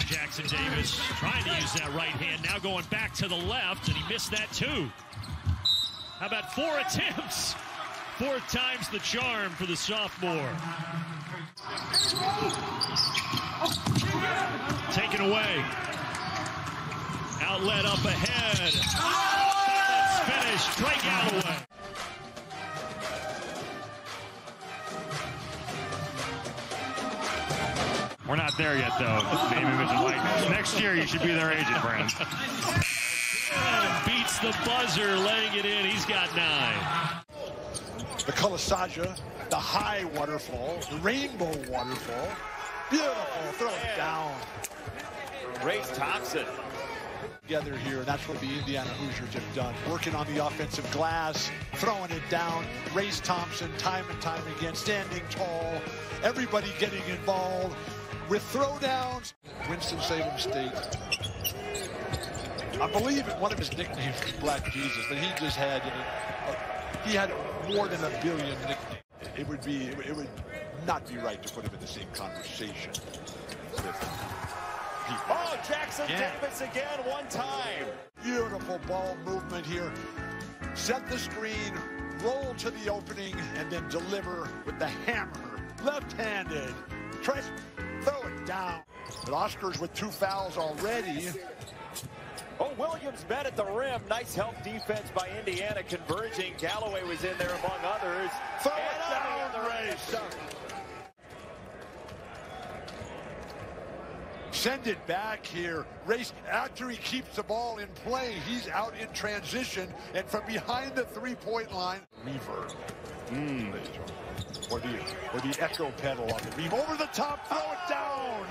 Jackson Davis trying to use that right hand, now going back to the left, and he missed that too. How about 4 attempts? 4th time's the charm for the sophomore. Taken away. Outlet up ahead. That's finished. Trey Galloway. We're not there yet, though. Maybe next year you should be their agent, Brand. Beats the buzzer, laying it in. He's got 9. The Kalasaja, the high waterfall, the rainbow waterfall. Beautiful, throw it down. Race Thompson. Together here, that's what the Indiana Hoosiers have done. Working on the offensive glass, throwing it down. Race Thompson, time and time again, standing tall. Everybody getting involved with throwdowns. Winston-Salem State. I believe one of his nicknames was Black Jesus, but he just had, he had more than a billion nicknames. It would not be right to put him in the same conversation with people. Oh, Jackson Davis again, one time. Beautiful ball movement here. Set the screen, roll to the opening, and then deliver with the hammer. Left-handed. Try throw it down. But Oscar's with 2 fouls already. Oh, Williams met at the rim. Nice help defense by Indiana converging. Galloway was in there among others. Throw it down the race. Send it back here. Race, after he keeps the ball in play, he's out in transition, and from behind the 3-point line, reverb. Or the echo pedal on the beam. Over the top, throw it down.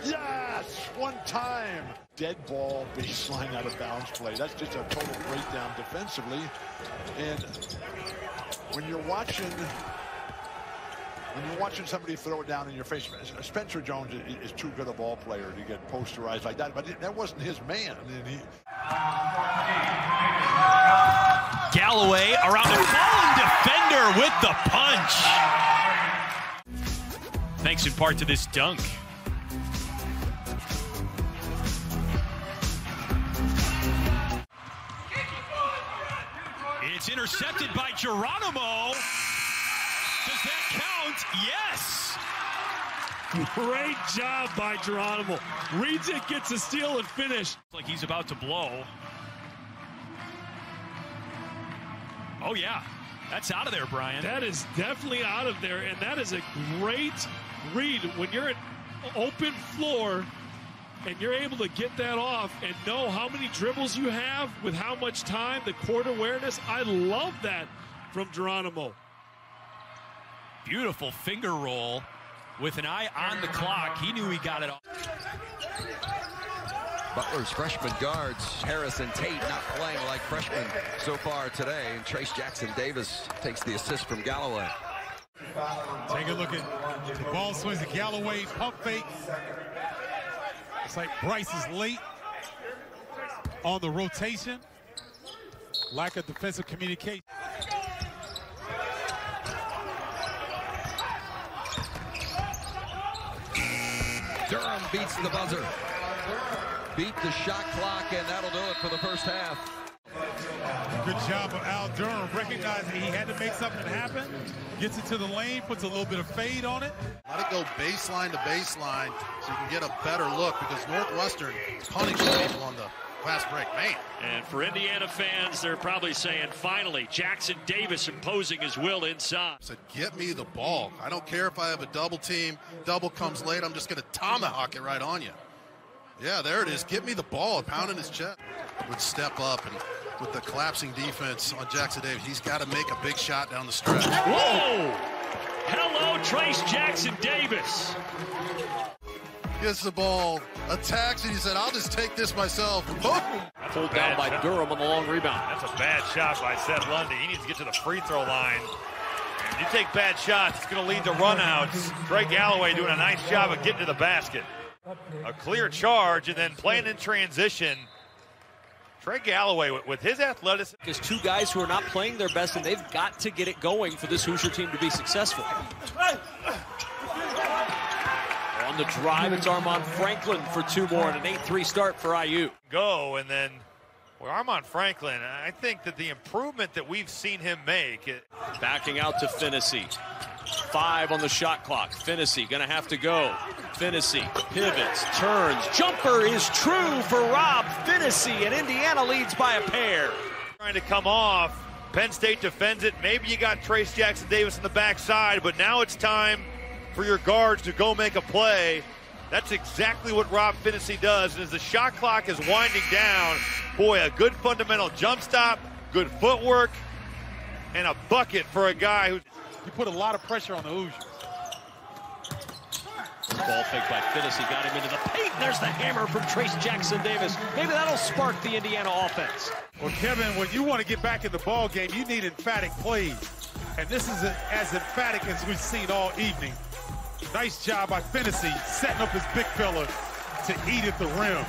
Yes, one time. Dead ball, baseline out of bounds play. That's just a total breakdown defensively. And when you're watching somebody throw it down in your face, Spencer Jones is too good a ball player to get posterized like that, but that wasn't his man. And Galloway around the fallen defender with the punch. Thanks in part to this dunk. It's intercepted by Geronimo. Does that count? Yes. Great job by Geronimo. Reads it, gets a steal, and finish. Like he's about to blow. Oh, yeah. That's out of there, Brian. That is definitely out of there, and that is a great read. When you're at open floor and you're able to get that off and know how many dribbles you have with how much time, the court awareness, I love that from Geronimo. Beautiful finger roll with an eye on the clock. He knew he got it off. Butler's freshman guards, Harris and Tate, not playing like freshmen so far today. And Trace Jackson Davis takes the assist from Galloway. Take a look at the ball swings to Galloway, pump fake. It's like Bryce is late on the rotation. Lack of defensive communication. Durham beats the buzzer. Beat the shot clock, and that'll do it for the first half. Good job of Al Durham, recognizing he had to make something happen. Gets it to the lane, puts a little bit of fade on it. Let it go baseline to baseline so you can get a better look, because Northwestern is punishing people on the fast break. Man. And for Indiana fans, they're probably saying, finally, Jackson Davis imposing his will inside. I said, get me the ball. I don't care if I have a double team. Double comes late. I'm just going to tomahawk it right on you. Yeah, there it is. Get me the ball. Pounding his chest. Would step up, and with the collapsing defense on Jackson Davis, he's got to make a big shot down the stretch. Whoa! Hello, Trace Jackson Davis. Gets the ball, attacks, and he said, I'll just take this myself. Boom! Pulled down by Durham on the long rebound. That's a bad shot by Seth Lundy. He needs to get to the free throw line. And you take bad shots, it's going to lead to runouts. Trey Galloway doing a nice job of getting to the basket. A clear charge, and then playing in transition. Trey Galloway, with his athleticism. Because 2 guys who are not playing their best, and they've got to get it going for this Hoosier team to be successful. On the drive, it's Armand Franklin for 2 more and an 8-3 start for IU. Go, and then Armand Franklin, I think that the improvement that we've seen him make. Backing out to Finney. 5 on the shot clock. Finney gonna have to go. Finney pivots, turns, jumper is true for Rob Finney, and Indiana leads by a pair. Trying to come off. Penn State defends it. Maybe you got Trace Jackson Davis in the backside, but now it's time for your guards to go make a play. That's exactly what Rob Finney does. And as the shot clock is winding down, boy, a good fundamental jump stop, good footwork, and a bucket for a guy who... You put a lot of pressure on the Hoosiers. Ball fake by Finney, got him into the paint. There's the hammer from Trace Jackson Davis. Maybe that'll spark the Indiana offense. Well, Kevin, when you want to get back in the ball game, you need emphatic plays. And this is as emphatic as we've seen all evening. Nice job by Finney, setting up his big fella to eat at the rim.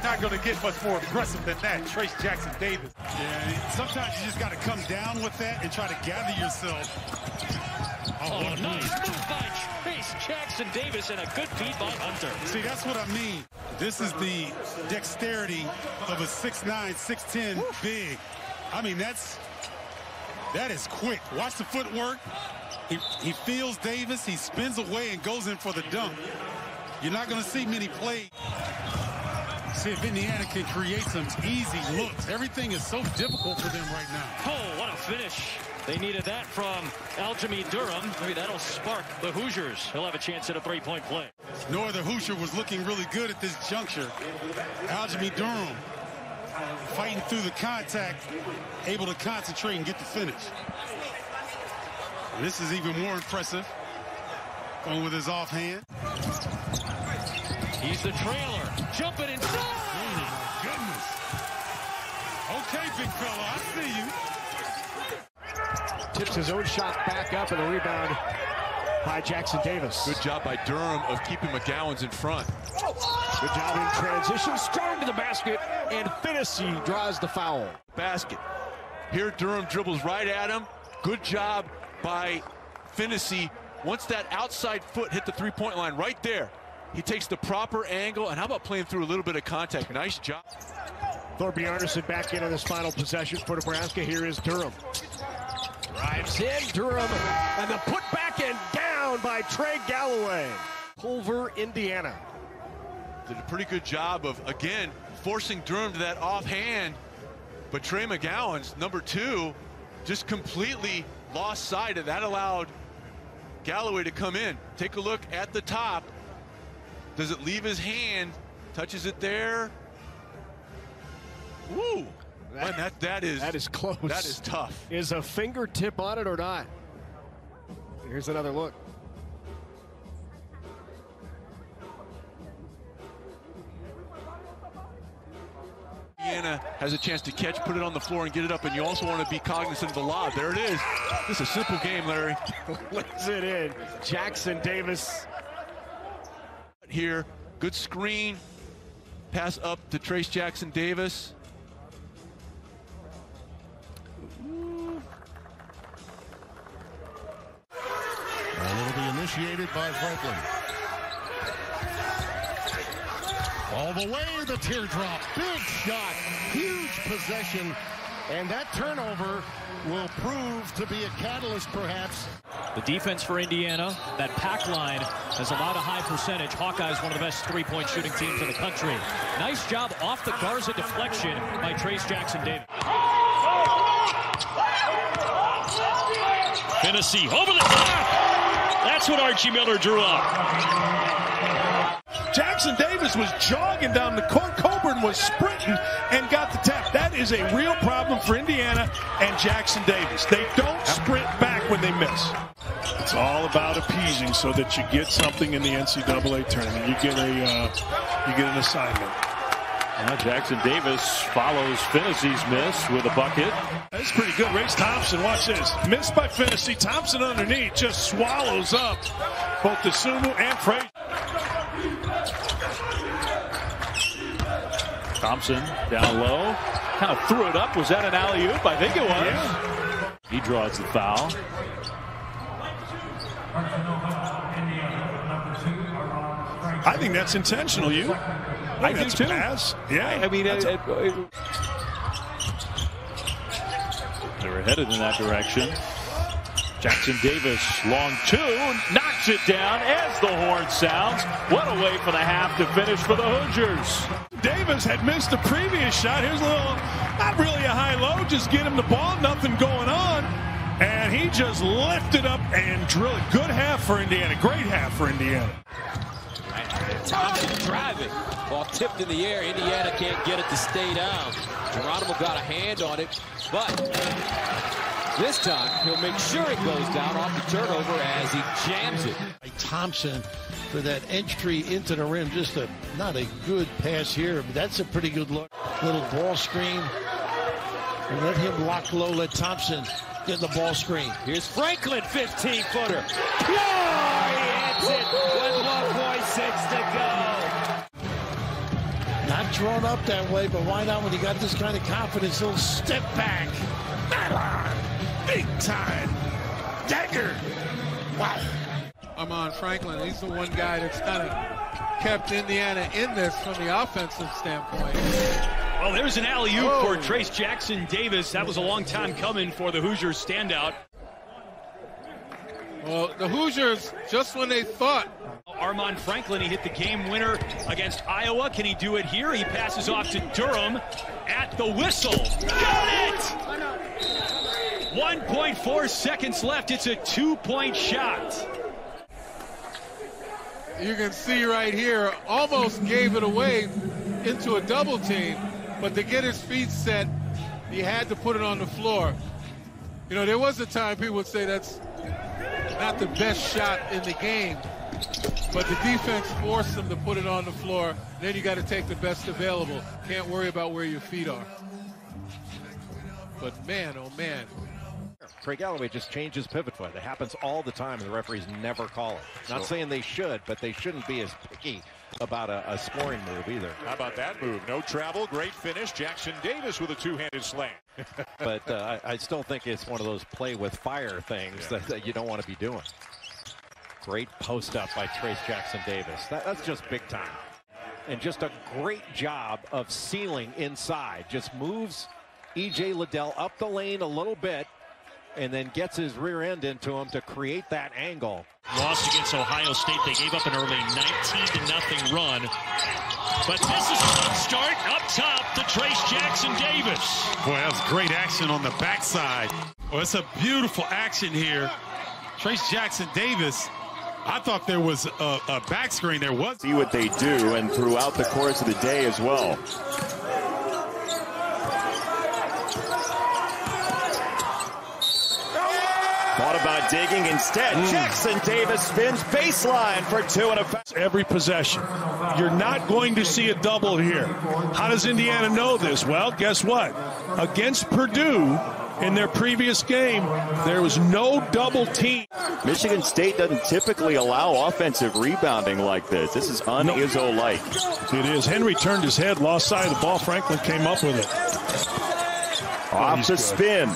Not going to get much more aggressive than that, Trace Jackson Davis. Yeah, sometimes you just got to come down with that and try to gather yourself. Oh, nice move by Trace Jackson Davis and a good feed by Hunter. See, that's what I mean. This is the dexterity of a 6'9", 6'10" big. I mean, that is quick. Watch the footwork. He feels Davis. He spins away and goes in for the dunk. You're not going to see many plays. See if Indiana can create some easy looks. Everything is so difficult for them right now. Oh, what a finish. They needed that from Aljamain Durham. Maybe that'll spark the Hoosiers. He'll have a chance at a 3-point play. No other Hoosier was looking really good at this juncture. Aljamain Durham fighting through the contact, able to concentrate and get the finish. And this is even more impressive. Going with his offhand. He's the trailer. Jumping inside. Oh, my goodness. Okay, big fella, I see you. Tips his own shot back up, and a rebound by Jackson Davis. Good job by Durham of keeping McGowan's in front. Good job in transition, starting to the basket, and Finney draws the foul. Basket. Here Durham dribbles right at him. Good job by Finney. Once that outside foot hit the three-point line right there, he takes the proper angle, and how about playing through a little bit of contact? Nice job. Thorbjarnarson back into this final possession for Nebraska. Here is Durham. Drives in, Durham, and the put back and down by Trey Galloway. Culver, Indiana. Did a pretty good job of, again, forcing Durham to that offhand, but Trey McGowan's number 2 just completely lost sight, and that allowed Galloway to come in. Take a look at the top. Does it leave his hand? Touches it there. Woo! That is close. That is tough. Is a fingertip on it or not? Here's another look. Indiana has a chance to catch, put it on the floor, and get it up, and you also want to be cognizant of the lob. There it is. This is a simple game, Larry. Lays it in. Jackson Davis. Here, good screen. Pass up to Trace Jackson Davis. And it'll be initiated by Franklin. All the way, the teardrop. Big shot. Huge possession. And that turnover will prove to be a catalyst, perhaps. The defense for Indiana, that pack line, has allowed a high percentage. Hawkeyes, one of the best three-point shooting teams in the country. Nice job off the Garza deflection by Trace Jackson Davis. Finney over the top. That's what Archie Miller drew up. Jackson Davis was jogging down the court. Coburn was sprinting and got the tap. That is a real problem for Indiana and Jackson Davis. They don't sprint back when they miss. It's all about appeasing so that you get something in the NCAA tournament. You get an assignment. Jackson Davis follows Finney's miss with a bucket. That's pretty good. Race Thompson, watch this. Missed by Finney. Thompson underneath just swallows up both the Sumu and Frazier. Thompson down low, kind of threw it up. Was that an alley-oop? I think it was. Yeah. He draws the foul. I think that's intentional. You? I do too. Pass. Yeah. I mean, they're headed in that direction. Jackson Davis, long two, knocks it down as the horn sounds. What a way for the half to finish for the Hoosiers. Davis had missed the previous shot. Here's a little, not really a high-low, just get him the ball, nothing going on. And he just lifted up and drilled it. Good half for Indiana. Great half for Indiana. Thompson driving. Ball tipped in the air. Indiana can't get it to stay down. Geronimo got a hand on it, but this time he'll make sure it goes down off the turnover as he jams it. Thompson for that entry into the rim. Just not a good pass here, but that's a pretty good look. Little ball screen. And let him lock low. Let Thompson get the ball screen. Here's Franklin, 15-footer. Oh, he hits it with 1.6 to go. Not drawn up that way, but why not when you got this kind of confidence? He'll step back. Big time. Dagger. Wow. Armand Franklin, he's the one guy that's kind of kept Indiana in this from the offensive standpoint. Well, there's an alley-oop for Trace Jackson Davis. That was a long time coming for the Hoosiers standout. Well, the Hoosiers, just when they thought. Armand Franklin, he hit the game winner against Iowa. Can he do it here? He passes off to Durham at the whistle. Got it! 1.4 seconds left. It's a 2-point shot. You can see right here, almost gave it away into a double team, but to get his feet set, he had to put it on the floor. You know, there was a time people would say that's not the best shot in the game, but the defense forced him to put it on the floor. Then you got to take the best available. Can't worry about where your feet are. But man, oh man. Trey Galloway just changes pivot foot. It happens all the time, and the referees never call it. Not saying they should, but they shouldn't be as picky about a scoring move either. How about that move? No travel, great finish. Jackson Davis with a two-handed slam. But I still think it's one of those play with fire things that you don't want to be doing. Great post up by Trace Jackson Davis. That's just big time. And just a great job of sealing inside. Just moves E.J. Liddell up the lane a little bit and then gets his rear end into him to create that angle. Lost against Ohio State. They gave up an early 19-0 run. But this is a good start up top to Trace Jackson Davis. Boy, that was great action on the backside. Well, it's a beautiful action here. Trace Jackson Davis, I thought there was a back screen. There was. See what they do, and throughout the course of the day as well. Thought about digging instead. Jackson Davis spins baseline for 2 and a half. Every possession. You're not going to see a double here. How does Indiana know this? Well, guess what? Against Purdue in their previous game, there was no double team. Michigan State doesn't typically allow offensive rebounding like this. This is un-Izzo-like. It is. Henry turned his head, lost sight of the ball. Franklin came up with it. Off the spin.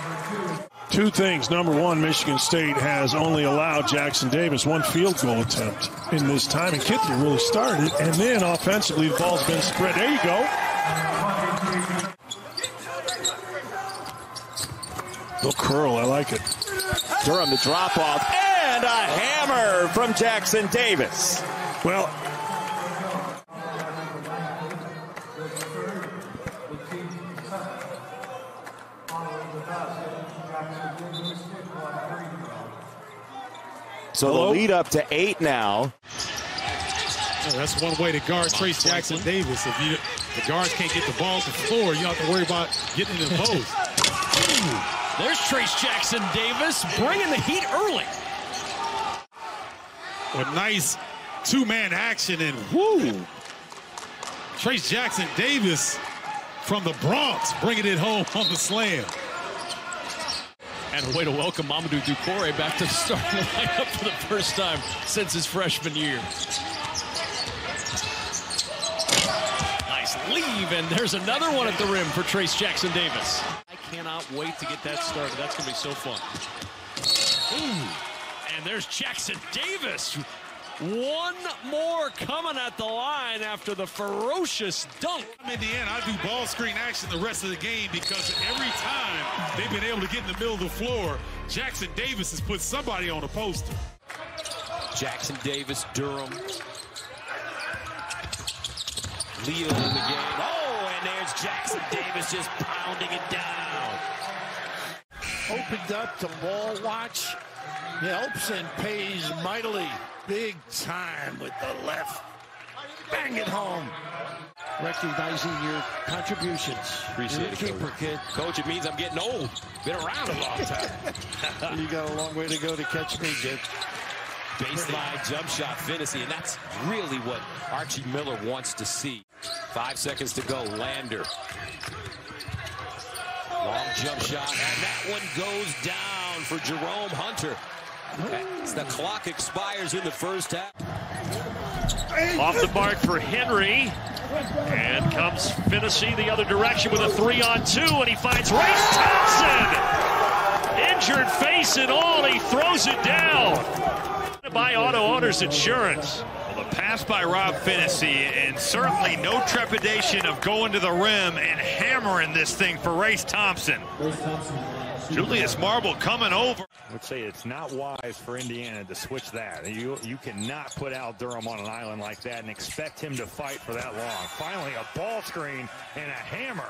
Two things. Number one, Michigan State has only allowed Jackson Davis one field goal attempt in this time, and Kithier really started. And then offensively, the ball's been spread. There you go. Little curl, I like it. Durham, the drop off, and a hammer from Jackson Davis. Well, so the lead up to 8 now. That's one way to guard Trace Jackson Davis. If the guards can't get the ball to the floor, you don't have to worry about getting in the post. There's Trace Jackson Davis bringing the heat early. A nice two-man action, and whoo! Trace Jackson Davis from the Bronx bringing it home on the slam. And a way to welcome Mamadou Doucouré back to the starting lineup for the first time since his freshman year. Nice leave, and there's another one at the rim for Trace Jackson Davis. I cannot wait to get that started. That's going to be so fun. Ooh. And there's Jackson Davis One more coming at the line after the ferocious dunk. Indiana, I do ball screen action the rest of the game because every time they've been able to get in the middle of the floor, Jackson Davis has put somebody on a poster. Jackson Davis, Durham. Leo in the game. Oh, and there's Jackson Davis just pounding it down. Opened up to ball watch. Helps and pays mightily. Big time with the left. Bang it home. Recognizing your contributions. Appreciate it, keeper, kid. Coach, it means I'm getting old. Been around a long time. You got a long way to go to catch me, kid. Baseline jump shot, Finney, and that's really what Archie Miller wants to see. 5 seconds to go. Lander. Long jump shot, and that one goes down for Jerome Hunter. As the clock expires in the first half. Off the mark for Henry. And comes Finney the other direction with a 3-on-2, and he finds Race Thompson. Injured face and all, he throws it down. By Auto Owners Insurance. Well, the pass by Rob Finney, and certainly no trepidation of going to the rim and hammering this thing for Race Thompson. Julius Marble coming over. I would say it's not wise for Indiana to switch that. You cannot put Al Durham on an island like that and expect him to fight for that long. Finally, a ball screen and a hammer.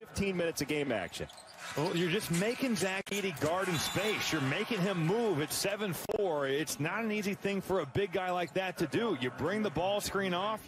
15 minutes of game action. Well, you're just making Zach Edey guard in space. You're making him move at 7'4". It's not an easy thing for a big guy like that to do. You bring the ball screen off.